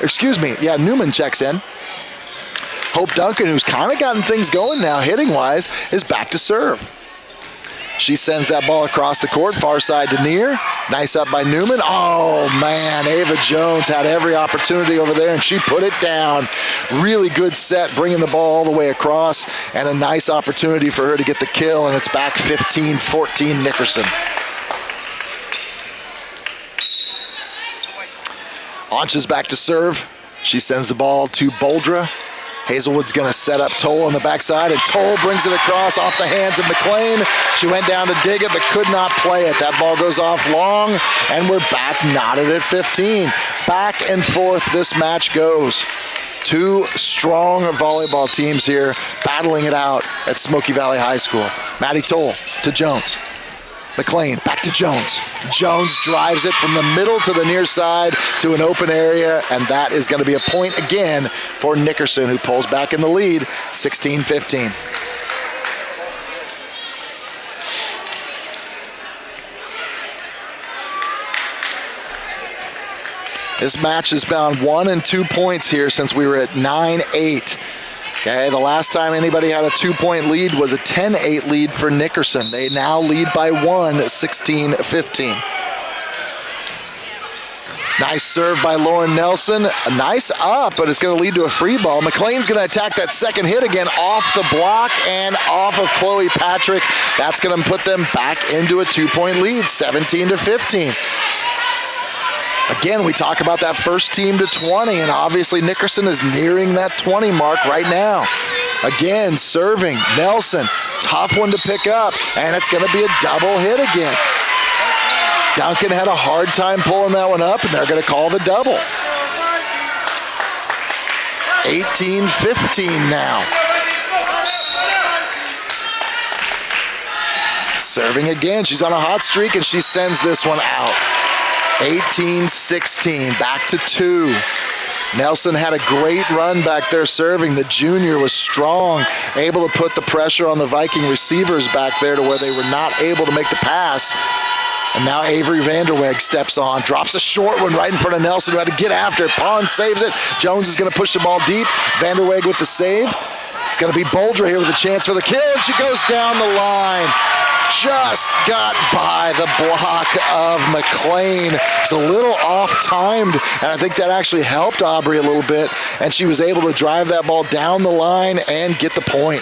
checks in. Hope Duncan, who's kind of gotten things going now hitting-wise, is back to serve. She sends that ball across the court, far side to near. Nice up by Newman. Oh, man, Ava Jones had every opportunity over there, and she put it down. Really good set, bringing the ball all the way across, and a nice opportunity for her to get the kill, and it's back 15-14 Nickerson. Anch is back to serve. She sends the ball to Boldra. Hazelwood's going to set up Toll on the backside, and Toll brings it across off the hands of McLean. She went down to dig it, but could not play it. That ball goes off long, and we're back knotted at 15. Back and forth this match goes. Two strong volleyball teams here battling it out at Smoky Valley High School. Maddie Toll to Jones. McLean back to Jones. Jones drives it from the middle to the near side to an open area, and that is going to be a point again for Nickerson, who pulls back in the lead, 16-15. This match has been 1 and 2 points here since we were at 9-8. Okay, the last time anybody had a 2-point lead was a 10-8 lead for Nickerson. They now lead by 1, 16-15. Nice serve by Lauren Nelson. A nice up, but it's going to lead to a free ball. McLean's going to attack that second hit again off the block and off of Chloe Patrick. That's going to put them back into a 2-point lead, 17-15. Again, we talk about that first team to 20, and obviously Nickerson is nearing that 20 mark right now. Again, serving, Nelson, tough one to pick up, and it's going to be a double hit again. Duncan had a hard time pulling that one up, and they're going to call the double. 18-15 now. Serving again, she's on a hot streak, and she sends this one out. 18-16, back to 2. Nelson had a great run back there serving. The junior was strong, able to put the pressure on the Viking receivers back there to where they were not able to make the pass. And now Avery Vanderweg steps on, drops a short one right in front of Nelson, who had to get after it. Pond saves it. Jones is going to push the ball deep. Vanderweg with the save. It's going to be Boldra here with a chance for the kill, and she goes down the line. Just got by the block of McLean. It's a little off-timed, and I think that actually helped Aubrey a little bit, and she was able to drive that ball down the line and get the point.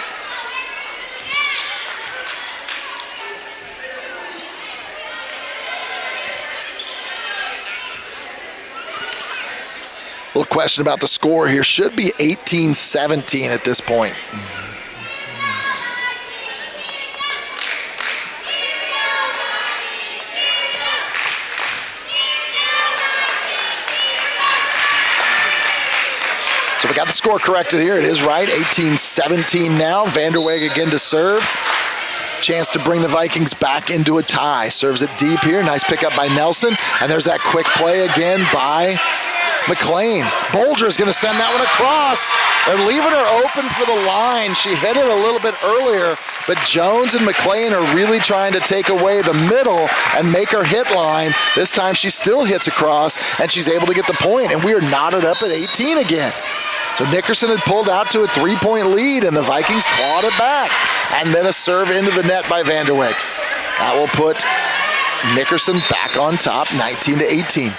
Little question about the score here. Should be 18-17 at this point. So we got the score corrected here. It is right, 18-17 now. Vanderweg again to serve. Chance to bring the Vikings back into a tie. Serves it deep here. Nice pickup by Nelson. And there's that quick play again by McLean. Boldra is going to send that one across. They're leaving her open for the line. She hit it a little bit earlier, but Jones and McLean are really trying to take away the middle and make her hit line. This time she still hits across, and she's able to get the point, and we are knotted up at 18 again. So Nickerson had pulled out to a 3-point lead, and the Vikings clawed it back. And then a serve into the net by Vanderweg. That will put Nickerson back on top, 19-18.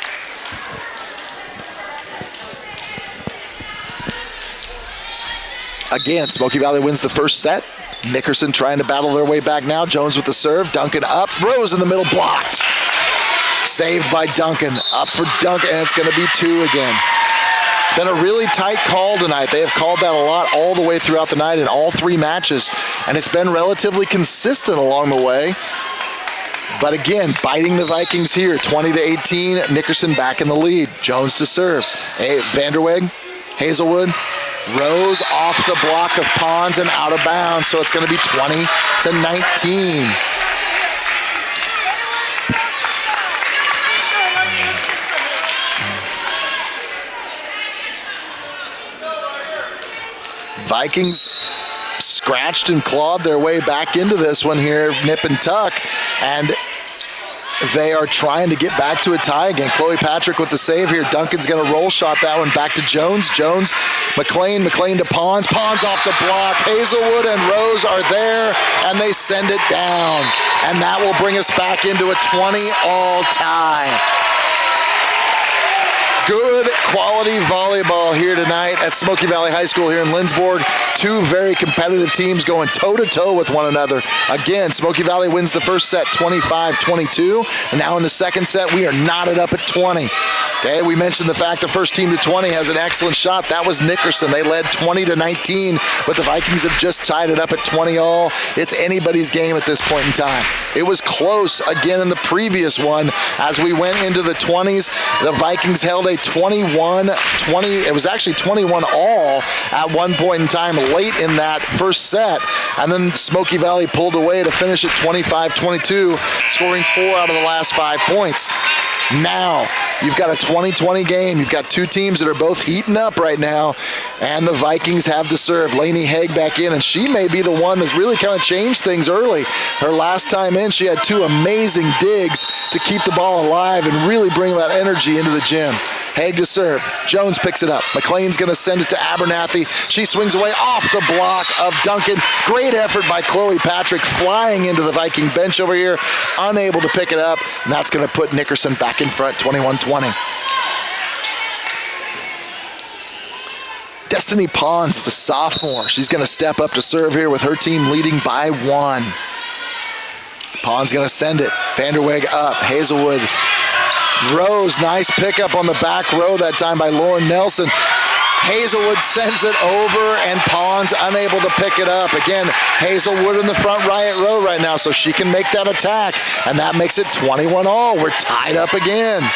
Again, Smoky Valley wins the first set. Nickerson trying to battle their way back now. Jones with the serve. Duncan up. Rose in the middle, blocked. Saved by Duncan. Up for Duncan, and it's going to be 2 again. Been a really tight call tonight. They have called that a lot all the way throughout the night in all 3 matches, and it's been relatively consistent along the way. But again, biting the Vikings here, 20-18. Nickerson back in the lead. Jones to serve. Vanderweg, Hazelwood, Rose off the block of Pons and out of bounds, so it's going to be 20-19. Vikings scratched and clawed their way back into this one here, nip and tuck, and they are trying to get back to a tie again. Chloe Patrick with the save here. Duncan's going to roll shot that one back to Jones. Jones, McLean to Pons. Pons off the block. Hazelwood and Rose are there, and they send it down. And that will bring us back into a 20-all tie. Good quality volleyball here tonight at Smoky Valley High School here in Lindsborg. Two very competitive teams going toe-to-toe with one another. Again, Smoky Valley wins the first set 25-22, and now in the second set we are knotted up at 20. Okay, we mentioned the fact the first team to 20 has an excellent shot. That was Nickerson. They led 20-19, but the Vikings have just tied it up at 20-all. It's anybody's game at this point in time. It was close again in the previous one. As we went into the 20s, the Vikings held a 21-20. It was actually 21-all at one point in time late in that first set, and then Smoky Valley pulled away to finish at 25-22, scoring 4 out of the last 5 points. Now, you've got a 20-20 game. You've got two teams that are both heating up right now, and the Vikings have to serve. Lainey Haig back in, and she may be the one that's really kind of changed things early. Her last time in, she had 2 amazing digs to keep the ball alive and really bring that energy into the gym. Haig to serve. Jones picks it up. McLean's going to send it to Abernathy. She swings away off the block of Duncan. Great effort by Chloe Patrick, flying into the Viking bench over here, unable to pick it up, and that's going to put Nickerson back in front, 21-20. Destiny Pons, the sophomore. She's going to step up to serve here with her team leading by 1. Pons going to send it. Vanderweg up. Hazelwood. Rose, nice pickup on the back row that time by Lauren Nelson. Hazelwood sends it over, and Pons unable to pick it up. Again, Hazelwood in the front right row right now, so she can make that attack, and that makes it 21-all. We're tied up again.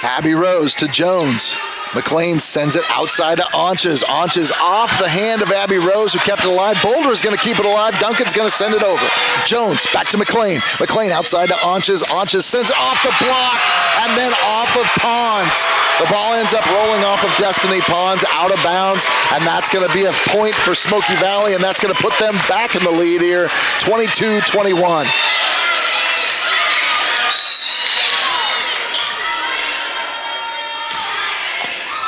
Abby Rose to Jones. McLean sends it outside to Anches. Anches off the hand of Abby Rose, who kept it alive. Boulder's going to keep it alive. Duncan's going to send it over. Jones back to McLean. McLean outside to Anches. Anches sends it off the block and then off of Pons. The ball ends up rolling off of Destiny Pons out of bounds, and that's going to be a point for Smoky Valley, and that's going to put them back in the lead here, 22-21.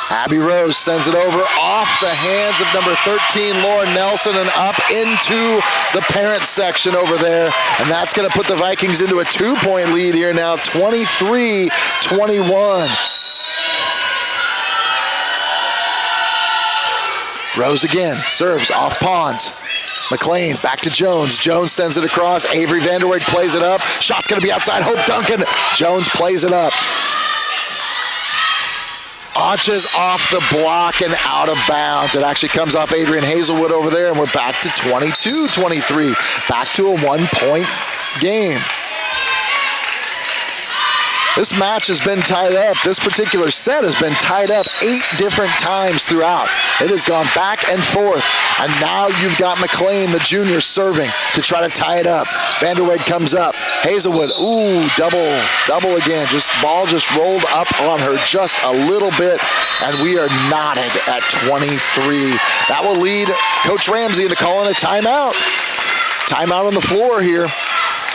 Abby Rose sends it over off the hands of number 13, Lauren Nelson, and up into the parent section over there. And that's going to put the Vikings into a 2-point lead here now, 23-21. Rose again, serves off Pons. McLean back to Jones. Jones sends it across. Avery Vanderweg plays it up. Shot's going to be outside. Hope Duncan. Jones plays it up. Anches off the block and out of bounds. It actually comes off Adrian Hazelwood over there, and we're back to 22-23. Back to a 1-point game. This match has been tied up. This particular set has been tied up 8 different times throughout. It has gone back and forth. And now you've got McLean, the junior, serving to try to tie it up. Vanderweg comes up. Hazelwood, ooh, double again. Ball just rolled up on her just a little bit, and we are knotted at 23. That will lead Coach Ramsey into calling a timeout. Timeout on the floor here,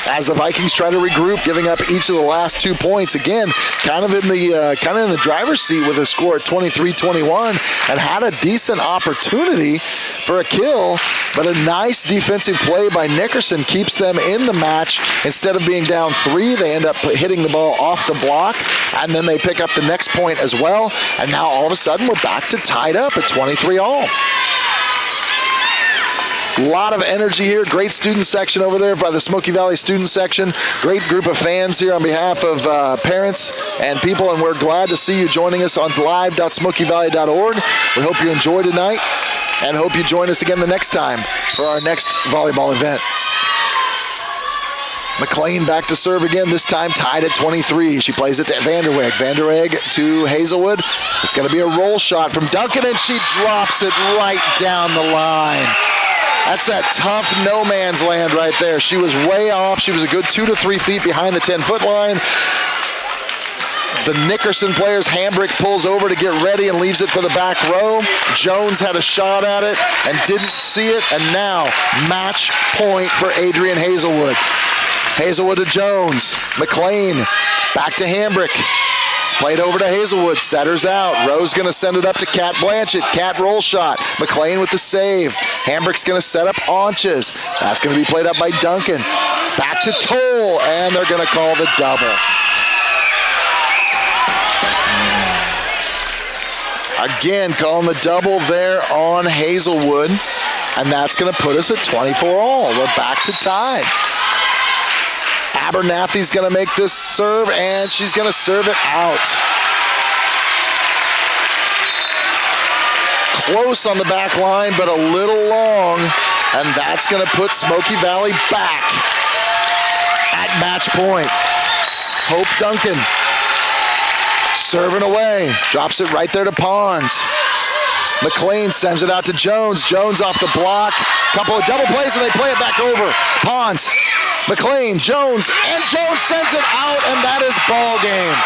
as the Vikings try to regroup, giving up each of the last 2 points. Again, kind of in the driver's seat with a score at 23-21, and had a decent opportunity for a kill, but a nice defensive play by Nickerson keeps them in the match. Instead of being down 3, they end up hitting the ball off the block, and then they pick up the next point as well, and now all of a sudden we're back to tied up at 23-all. A lot of energy here. Great student section over there by the Smoky Valley student section. Great group of fans here on behalf of parents and people, and we're glad to see you joining us on live.smokyvalley.org. We hope you enjoy tonight and hope you join us again the next time for our next volleyball event. McLean back to serve again, this time tied at 23. She plays it to Vanderweg. Vanderweg to Hazelwood. It's going to be a roll shot from Duncan, and she drops it right down the line. That's that tough no man's land right there. She was way off. She was a good 2 to 3 feet behind the 10-foot line. The Nickerson players, Hambrick pulls over to get ready and leaves it for the back row. Jones had a shot at it and didn't see it, and now match point for Adrian Hazelwood. Hazelwood to Jones. McLean back to Hambrick. Played over to Hazelwood, setters out. Rowe's gonna send it up to Kat Blanchett. Kat roll shot. McLean with the save. Hambrick's gonna set up Aunches. That's gonna be played up by Duncan. Back to Toll, and they're gonna call the double. Again, calling the double there on Hazelwood, and that's gonna put us at 24 all. We're back to tie. Abernathy's gonna make this serve, and she's gonna serve it out. Close on the back line, but a little long, and that's gonna put Smoky Valley back at match point. Hope Duncan serving away, drops it right there to Pons. McLean sends it out to Jones. Jones off the block, couple of double plays, and they play it back over. Pons, McLean, Jones, and Jones sends it out, and that is ball game.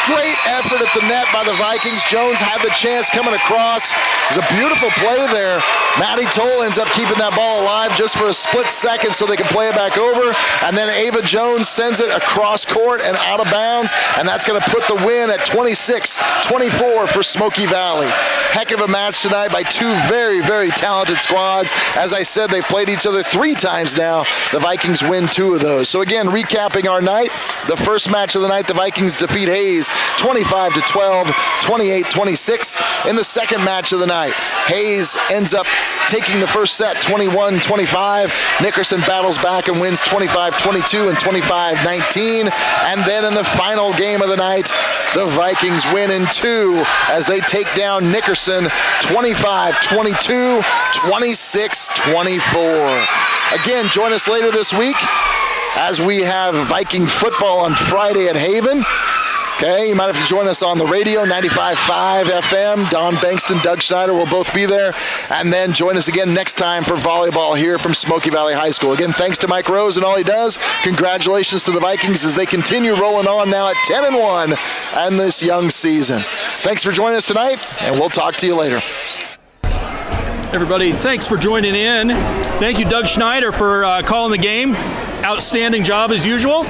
Great effort at the net by the Vikings. Jones had the chance coming across. It was a beautiful play there. Maddie Toll ends up keeping that ball alive just for a split second so they can play it back over. And then Ava Jones sends it across court and out of bounds. And that's going to put the win at 26-24 for Smoky Valley. Heck of a match tonight by two very, very talented squads. As I said, they've played each other 3 times now. The Vikings win 2 of those. So again, recapping our night, the first match of the night, the Vikings defeat Hayes 25-12, 28-26. In the second match of the night, Hayes ends up taking the first set 21-25. Nickerson battles back and wins 25-22 and 25-19. And then in the final game of the night, the Vikings win in 2 as they take down Nickerson 25-22, 26-24. Again, join us later this week as we have Viking football on Friday at Haven. Okay, you might have to join us on the radio, 95.5 FM. Don Bankston, Doug Schneider will both be there. And then join us again next time for volleyball here from Smoky Valley High School. Again, thanks to Mike Rose and all he does. Congratulations to the Vikings as they continue rolling on now at 10-1 and this young season. Thanks for joining us tonight, and we'll talk to you later. Everybody, thanks for joining in. Thank you, Doug Schneider, for calling the game. Outstanding job as usual.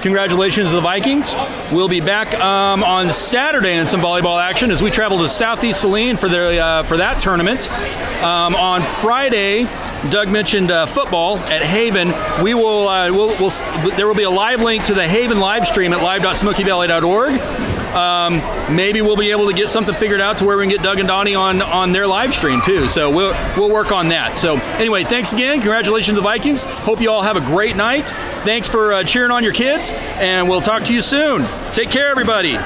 Congratulations to the Vikings. We'll be back on Saturday in some volleyball action as we travel to Southeast Saline for that tournament. On Friday, Doug mentioned football at Haven. We will there will be a live link to the Haven live stream at live.smokyvalley.org. Maybe we'll be able to get something figured out to where we can get Doug and Donnie on their live stream too. So we'll work on that. So anyway, thanks again. Congratulations to the Vikings. Hope you all have a great night. Thanks for cheering on your kids, and we'll talk to you soon. Take care, everybody.